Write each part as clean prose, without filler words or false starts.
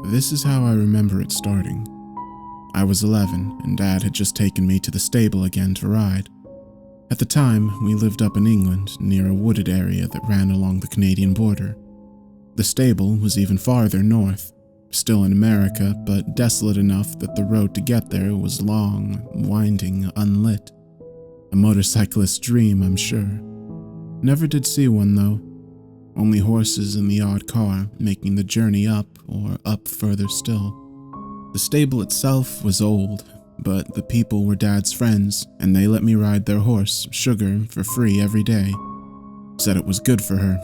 This is how I remember it starting. I was 11, and Dad had just taken me to the stable again to ride. At the time, we lived up in England, near a wooded area that ran along the Canadian border. The stable was even farther north, still in America, but desolate enough that the road to get there was long, winding, unlit. A motorcyclist's dream, I'm sure. Never did see one, though. Only horses and the odd car, making the journey up or up further still. The stable itself was old, but the people were Dad's friends, and they let me ride their horse, Sugar, for free every day. Said it was good for her.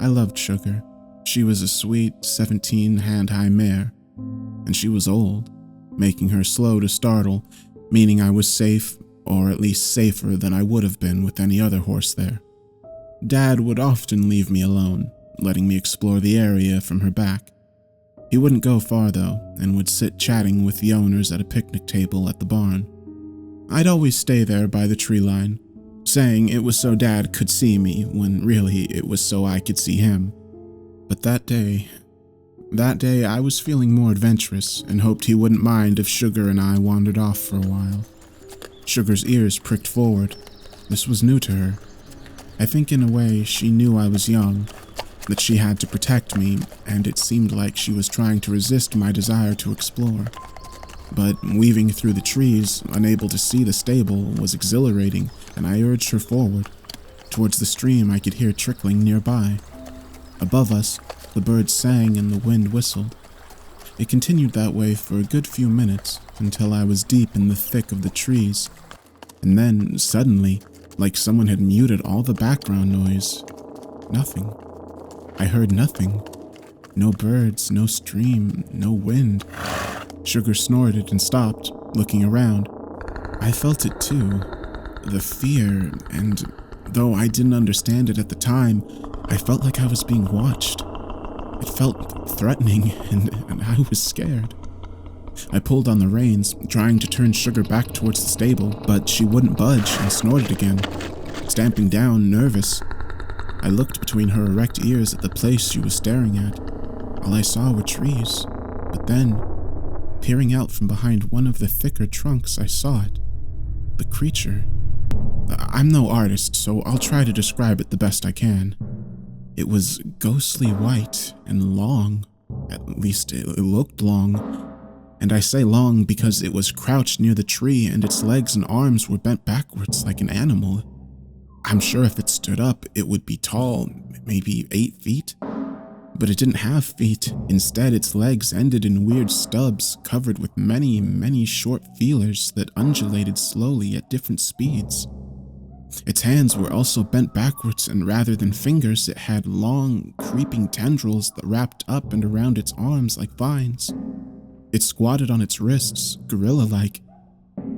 I loved Sugar. She was a sweet 17-hand-high mare, and she was old, making her slow to startle, meaning I was safe, or at least safer than I would have been with any other horse there. Dad would often leave me alone, letting me explore the area from her back. He wouldn't go far though, and would sit chatting with the owners at a picnic table at the barn. I'd always stay there by the tree line, saying it was so Dad could see me, when really it was so I could see him. But that day I was feeling more adventurous and hoped he wouldn't mind if Sugar and I wandered off for a while. Sugar's ears pricked forward. This was new to her. I think in a way she knew I was young, that she had to protect me, and it seemed like she was trying to resist my desire to explore. But weaving through the trees, unable to see the stable, was exhilarating, and I urged her forward, towards the stream I could hear trickling nearby. Above us, the birds sang and the wind whistled. It continued that way for a good few minutes, until I was deep in the thick of the trees. And then, suddenly, like someone had muted all the background noise, nothing. I heard nothing. No birds, no stream, no wind. Sugar snorted and stopped, looking around. I felt it too, the fear, and though I didn't understand it at the time, I felt like I was being watched. It felt threatening, and I was scared. I pulled on the reins, trying to turn Sugar back towards the stable, but she wouldn't budge and snorted again, stamping down, nervous. I looked between her erect ears at the place she was staring at. All I saw were trees, but then, peering out from behind one of the thicker trunks, I saw it. The creature. I'm no artist, so I'll try to describe it the best I can. It was ghostly white and long. At least it looked long. And I say long because it was crouched near the tree and its legs and arms were bent backwards like an animal. I'm sure if it stood up, it would be tall, maybe 8 feet. But it didn't have feet. Instead, its legs ended in weird stubs covered with many, many short feelers that undulated slowly at different speeds. Its hands were also bent backwards, and rather than fingers, it had long, creeping tendrils that wrapped up and around its arms like vines. It squatted on its wrists, gorilla-like,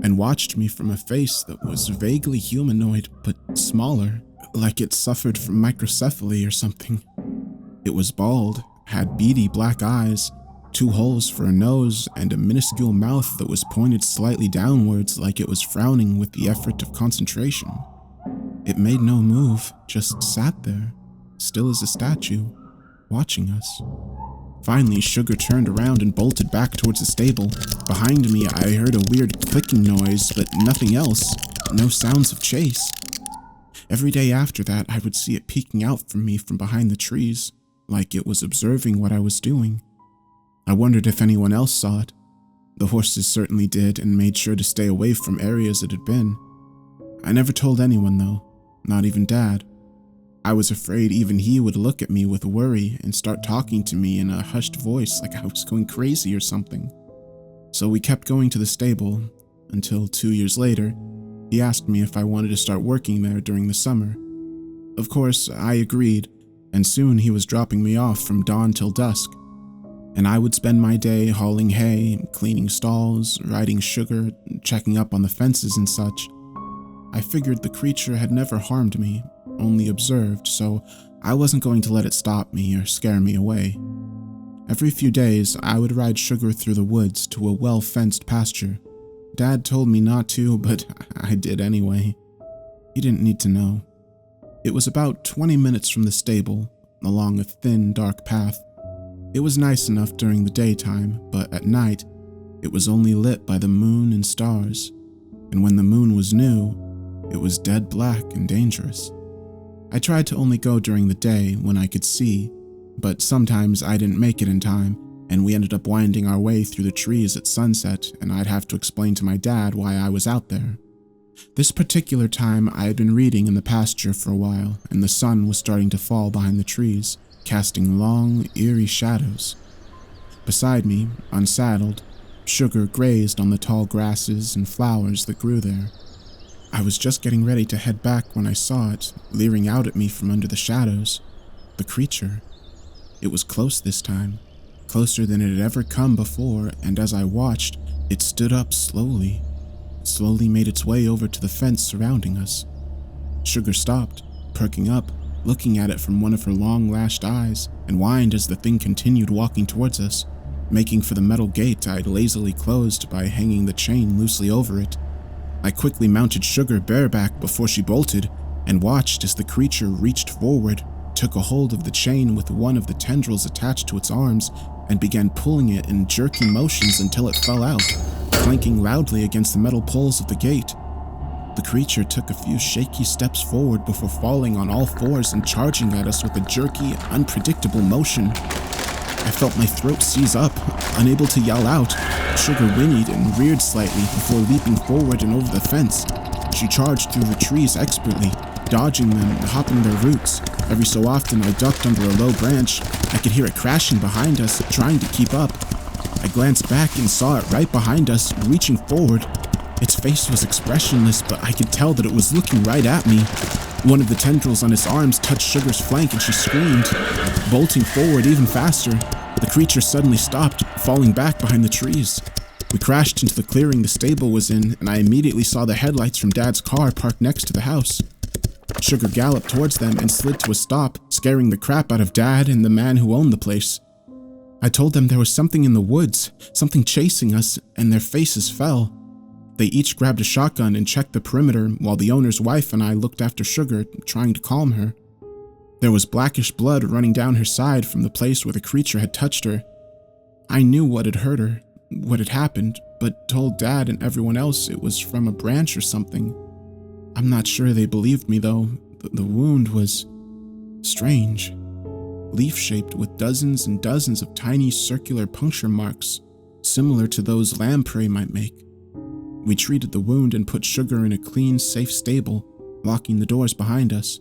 and watched me from a face that was vaguely humanoid but smaller, like it suffered from microcephaly or something. It was bald, had beady black eyes, 2 holes for a nose, and a minuscule mouth that was pointed slightly downwards like it was frowning with the effort of concentration. It made no move, just sat there, still as a statue, watching us. Finally, Sugar turned around and bolted back towards the stable. Behind me, I heard a weird clicking noise, but nothing else. No sounds of chase. Every day after that, I would see it peeking out from me from behind the trees, like it was observing what I was doing. I wondered if anyone else saw it. The horses certainly did, and made sure to stay away from areas it had been. I never told anyone, though, not even Dad. I was afraid even he would look at me with worry and start talking to me in a hushed voice like I was going crazy or something. So we kept going to the stable, until 2 years later, he asked me if I wanted to start working there during the summer. Of course, I agreed, and soon he was dropping me off from dawn till dusk, and I would spend my day hauling hay, cleaning stalls, riding Sugar, checking up on the fences and such. I figured the creature had never harmed me, only observed, so I wasn't going to let it stop me or scare me away. Every few days, I would ride Sugar through the woods to a well-fenced pasture. Dad told me not to, but I did anyway. He didn't need to know. It was about 20 minutes from the stable, along a thin, dark path. It was nice enough during the daytime, but at night, it was only lit by the moon and stars, and when the moon was new, it was dead black and dangerous. I tried to only go during the day when I could see, but sometimes I didn't make it in time, and we ended up winding our way through the trees at sunset, and I'd have to explain to my dad why I was out there. This particular time, I had been reading in the pasture for a while, and the sun was starting to fall behind the trees, casting long, eerie shadows. Beside me, unsaddled, Sugar grazed on the tall grasses and flowers that grew there. I was just getting ready to head back when I saw it, leering out at me from under the shadows. The creature. It was close this time, closer than it had ever come before, and as I watched, it stood up slowly made its way over to the fence surrounding us. Sugar stopped, perking up, looking at it from one of her long-lashed eyes, and whined as the thing continued walking towards us, making for the metal gate I'd lazily closed by hanging the chain loosely over it. I quickly mounted Sugar bareback before she bolted, and watched as the creature reached forward, took a hold of the chain with one of the tendrils attached to its arms, and began pulling it in jerky motions until it fell out, clanking loudly against the metal poles of the gate. The creature took a few shaky steps forward before falling on all fours and charging at us with a jerky, unpredictable motion. I felt my throat seize up, unable to yell out. Sugar whinnied and reared slightly before leaping forward and over the fence. She charged through the trees expertly, dodging them and hopping their roots. Every so often I ducked under a low branch. I could hear it crashing behind us, trying to keep up. I glanced back and saw it right behind us, reaching forward. Its face was expressionless, but I could tell that it was looking right at me. One of the tendrils on its arms touched Sugar's flank and she screamed. Bolting forward even faster, the creature suddenly stopped, falling back behind the trees. We crashed into the clearing the stable was in, and I immediately saw the headlights from Dad's car parked next to the house. Sugar galloped towards them and slid to a stop, scaring the crap out of Dad and the man who owned the place. I told them there was something in the woods, something chasing us, and their faces fell. They each grabbed a shotgun and checked the perimeter while the owner's wife and I looked after Sugar, trying to calm her. There was blackish blood running down her side from the place where the creature had touched her. I knew what had hurt her, what had happened, but told Dad and everyone else it was from a branch or something. I'm not sure they believed me though. The wound was strange. Leaf-shaped with dozens and dozens of tiny circular puncture marks, similar to those lamprey might make. We treated the wound and put Sugar in a clean, safe stable, locking the doors behind us.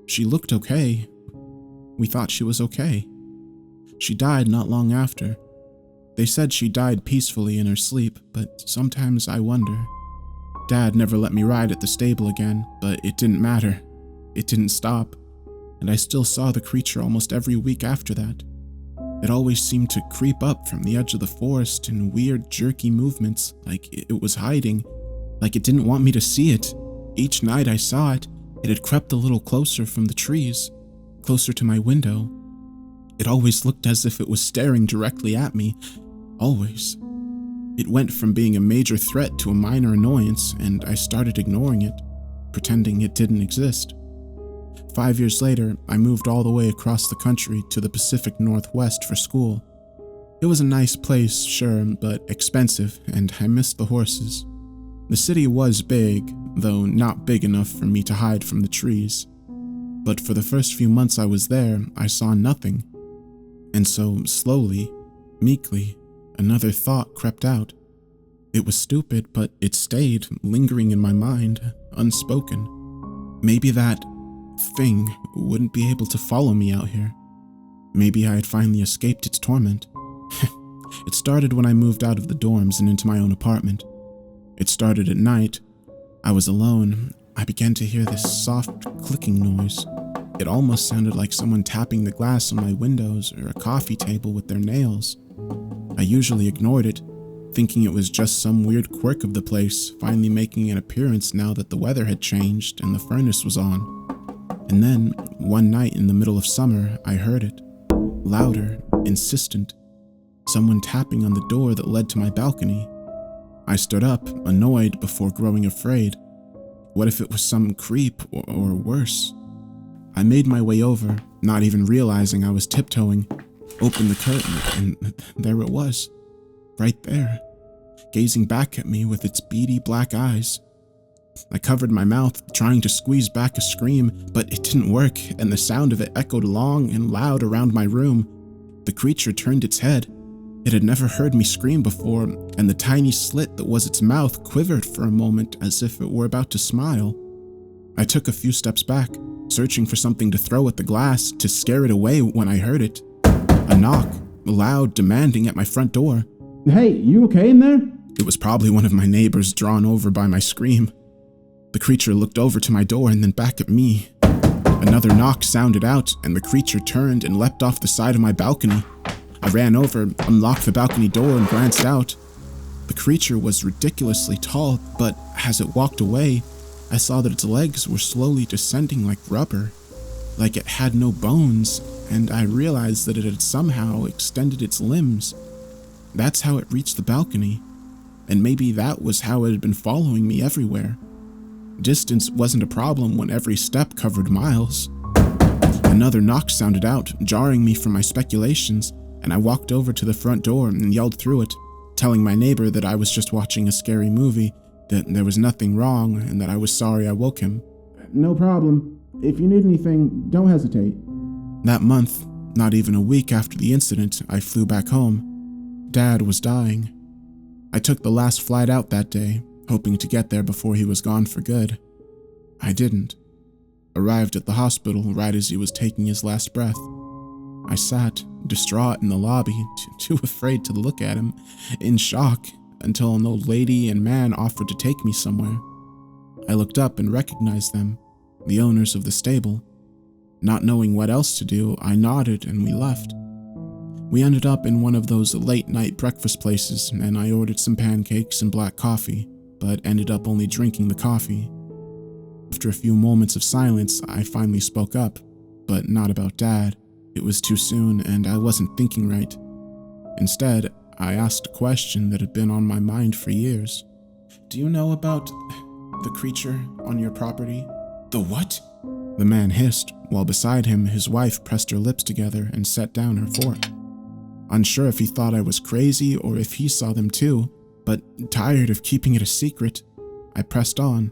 She looked okay. We thought she was okay. She died not long after. They said she died peacefully in her sleep, but sometimes I wonder. Dad never let me ride at the stable again, but it didn't matter. It didn't stop, and I still saw the creature almost every week after that. It always seemed to creep up from the edge of the forest in weird, jerky movements, like it was hiding, like it didn't want me to see it. Each night I saw it, it had crept a little closer from the trees, closer to my window. It always looked as if it was staring directly at me, always. It went from being a major threat to a minor annoyance, and I started ignoring it, pretending it didn't exist. 5 years later, I moved all the way across the country to the Pacific Northwest for school. It was a nice place, sure, but expensive, and I missed the horses. The city was big, though not big enough for me to hide from the trees. But for the first few months I was there, I saw nothing. And so, slowly, meekly, another thought crept out. It was stupid, but it stayed, lingering in my mind, unspoken. Maybe that thing wouldn't be able to follow me out here. Maybe I had finally escaped its torment. It started when I moved out of the dorms and into my own apartment. It started at night. I was alone. I began to hear this soft clicking noise. It almost sounded like someone tapping the glass on my windows or a coffee table with their nails. I usually ignored it, thinking it was just some weird quirk of the place finally making an appearance now that the weather had changed and the furnace was on. And then, one night in the middle of summer, I heard it. Louder, insistent. Someone tapping on the door that led to my balcony. I stood up, annoyed before growing afraid. What if it was some creep or worse? I made my way over, not even realizing I was tiptoeing, opened the curtain, and there it was, right there, gazing back at me with its beady black eyes. I covered my mouth, trying to squeeze back a scream, but it didn't work, and the sound of it echoed long and loud around my room. The creature turned its head. It had never heard me scream before, and the tiny slit that was its mouth quivered for a moment as if it were about to smile. I took a few steps back, searching for something to throw at the glass to scare it away when I heard it. A knock, loud, demanding at my front door. Hey, you okay in there? It was probably one of my neighbors, drawn over by my scream. The creature looked over to my door and then back at me. Another knock sounded out, and the creature turned and leapt off the side of my balcony. I ran over, unlocked the balcony door, and glanced out. The creature was ridiculously tall, but as it walked away, I saw that its legs were slowly descending like rubber, like it had no bones, and I realized that it had somehow extended its limbs. That's how it reached the balcony, and maybe that was how it had been following me everywhere. Distance wasn't a problem when every step covered miles. Another knock sounded out, jarring me from my speculations, and I walked over to the front door and yelled through it, telling my neighbor that I was just watching a scary movie, that there was nothing wrong, and that I was sorry I woke him. No problem. If you need anything, don't hesitate. That month, not even a week after the incident, I flew back home. Dad was dying. I took the last flight out that day, hoping to get there before he was gone for good. I didn't. Arrived at the hospital right as he was taking his last breath. I sat, distraught in the lobby, too afraid to look at him, in shock, until an old lady and man offered to take me somewhere. I looked up and recognized them, the owners of the stable. Not knowing what else to do, I nodded and we left. We ended up in one of those late-night breakfast places, and I ordered some pancakes and black coffee, but ended up only drinking the coffee. After a few moments of silence, I finally spoke up, but not about Dad. It was too soon, and I wasn't thinking right. Instead, I asked a question that had been on my mind for years. Do you know about the creature on your property? The what? The man hissed, while beside him his wife pressed her lips together and set down her fork. Unsure if he thought I was crazy or if he saw them too, but tired of keeping it a secret, I pressed on.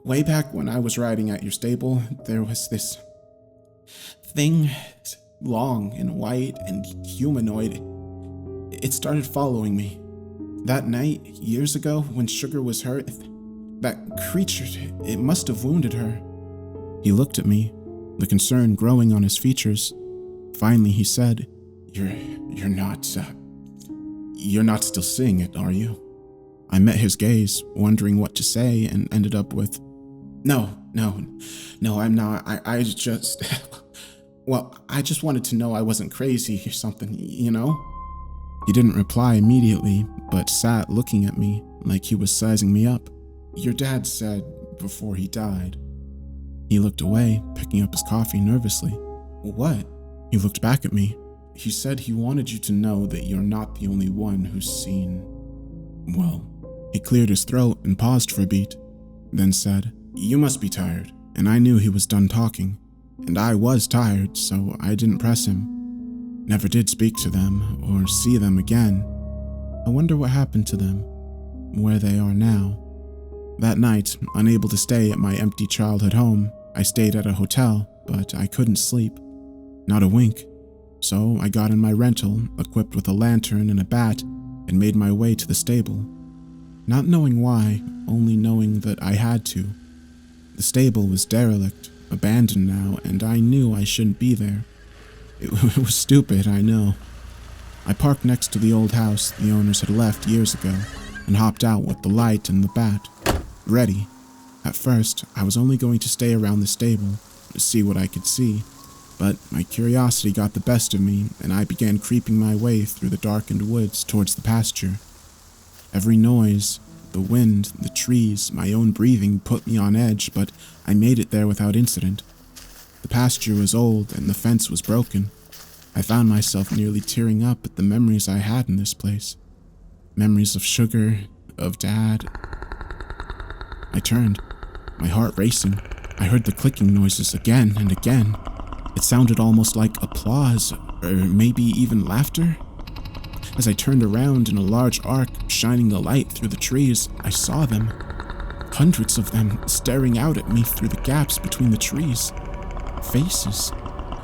Way back when I was riding at your stable, there was this thing, long and white and humanoid. It started following me. That night, years ago, when Sugar was hurt, that creature, it must have wounded her. He looked at me, the concern growing on his features. Finally, he said, You're not still seeing it, are you? I met his gaze, wondering what to say, and ended up with, No, I'm not. I just wanted to know I wasn't crazy or something, you know? He didn't reply immediately, but sat looking at me like he was sizing me up. Your dad said before he died. He looked away, picking up his coffee nervously. What? He looked back at me. He said he wanted you to know that you're not the only one who's seen... Well, he cleared his throat and paused for a beat, then said, You must be tired. And I knew he was done talking, and I was tired, so I didn't press him. Never did speak to them or see them again. I wonder what happened to them, where they are now. That night, unable to stay at my empty childhood home, I stayed at a hotel, but I couldn't sleep. Not a wink. So I got in my rental, equipped with a lantern and a bat, and made my way to the stable. Not knowing why, only knowing that I had to. The stable was derelict, abandoned now, and I knew I shouldn't be there. It was stupid, I know. I parked next to the old house the owners had left years ago, and hopped out with the light and the bat, ready. At first, I was only going to stay around the stable, to see what I could see, but my curiosity got the best of me, and I began creeping my way through the darkened woods towards the pasture. Every noise, the wind, the trees, my own breathing put me on edge, but I made it there without incident. The pasture was old and the fence was broken. I found myself nearly tearing up at the memories I had in this place. Memories of Sugar, of Dad. I turned, my heart racing. I heard the clicking noises again and again. It sounded almost like applause, or maybe even laughter. As I turned around in a large arc, shining the light through the trees, I saw them. Hundreds of them staring out at me through the gaps between the trees. Faces.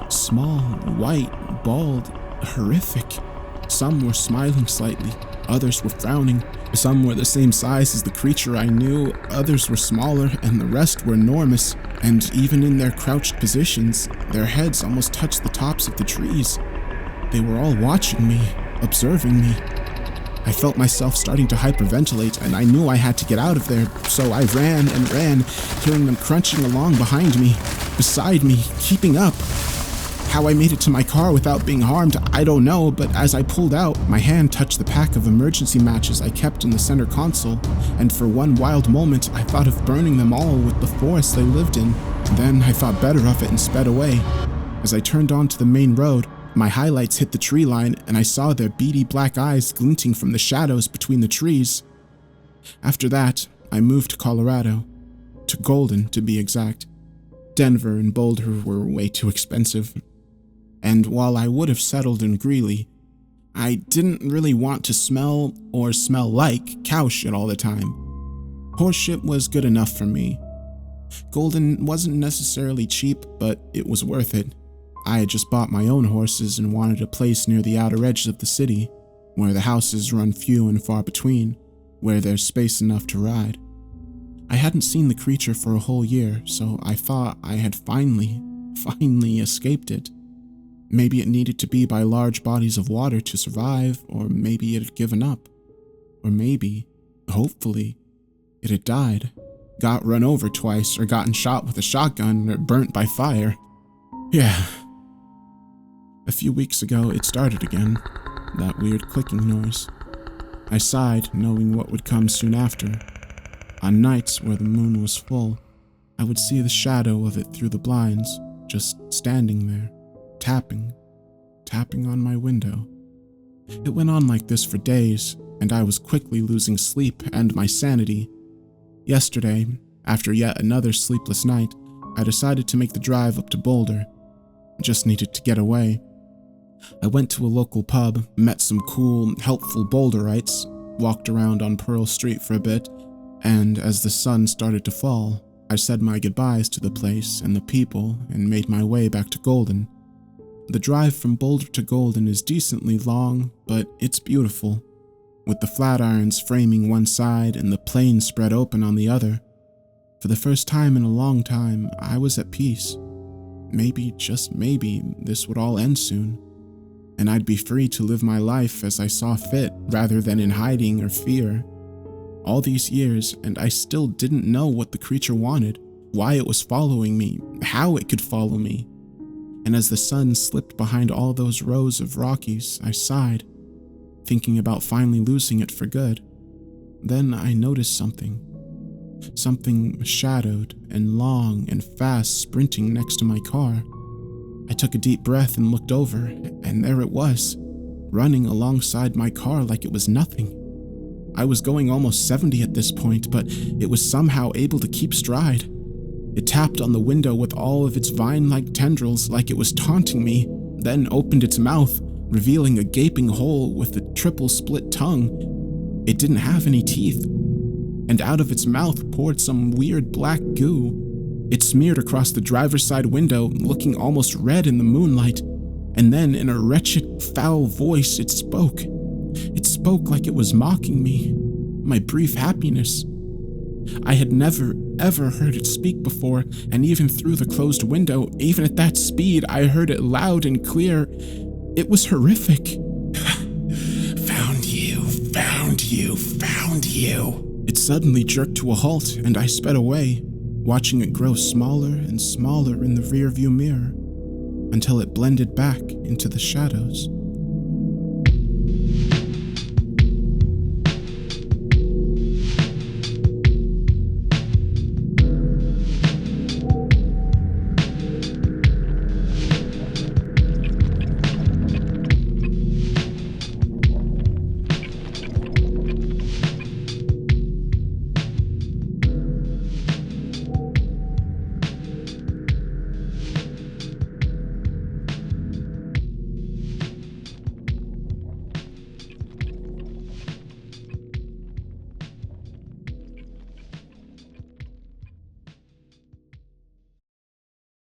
Small, white, bald, horrific. Some were smiling slightly, others were frowning. Some were the same size as the creature I knew, others were smaller, and the rest were enormous. And even in their crouched positions, their heads almost touched the tops of the trees. They were all watching me, observing me. I felt myself starting to hyperventilate, and I knew I had to get out of there, so I ran and ran, hearing them crunching along behind me, beside me, keeping up. How I made it to my car without being harmed, I don't know, but as I pulled out, my hand touched the pack of emergency matches I kept in the center console, and for one wild moment, I thought of burning them all with the forest they lived in. Then I thought better of it and sped away. As I turned onto the main road, my highlights hit the tree line, and I saw their beady black eyes glinting from the shadows between the trees. After that, I moved to Colorado. To Golden, to be exact. Denver and Boulder were way too expensive. And while I would have settled in Greeley, I didn't really want to smell or smell like cow shit all the time. Horse shit was good enough for me. Golden wasn't necessarily cheap, but it was worth it. I had just bought my own horses and wanted a place near the outer edges of the city, where the houses run few and far between, where there's space enough to ride. I hadn't seen the creature for a whole year, so I thought I had finally escaped it. Maybe it needed to be by large bodies of water to survive, or maybe it had given up. Or maybe, hopefully, it had died, got run over twice, or gotten shot with a shotgun, or burnt by fire. Yeah. A few weeks ago, it started again, that weird clicking noise. I sighed, knowing what would come soon after. On nights where the moon was full, I would see the shadow of it through the blinds, just standing there, tapping on my window. It went on like this for days, and I was quickly losing sleep and my sanity. Yesterday, after yet another sleepless night, I decided to make the drive up to Boulder. Just needed to get away. I went to a local pub, met some cool, helpful Boulderites, walked around on Pearl Street for a bit, and as the sun started to fall, I said my goodbyes to the place and the people and made my way back to Golden. The drive from Boulder to Golden is decently long, but it's beautiful, with the Flatirons framing one side and the plain spread open on the other. For the first time in a long time, I was at peace. Maybe, just maybe, this would all end soon, and I'd be free to live my life as I saw fit rather than in hiding or fear. All these years, and I still didn't know what the creature wanted, why it was following me, how it could follow me. And as the sun slipped behind all those rows of Rockies, I sighed, thinking about finally losing it for good. Then I noticed something. Something shadowed and long and fast sprinting next to my car. I took a deep breath and looked over, and there it was, running alongside my car like it was nothing. I was going almost 70 at this point, but it was somehow able to keep stride. It tapped on the window with all of its vine-like tendrils like it was taunting me, then opened its mouth, revealing a gaping hole with a triple-split tongue. It didn't have any teeth, and out of its mouth poured some weird black goo. It smeared across the driver's side window, looking almost red in the moonlight, and then in a wretched, foul voice it spoke. It spoke like it was mocking me, my brief happiness. I had never, ever heard it speak before, and even through the closed window, even at that speed, I heard it loud and clear. It was horrific. Found you, found you, found you. It suddenly jerked to a halt, and I sped away, watching it grow smaller and smaller in the rearview mirror, until it blended back into the shadows.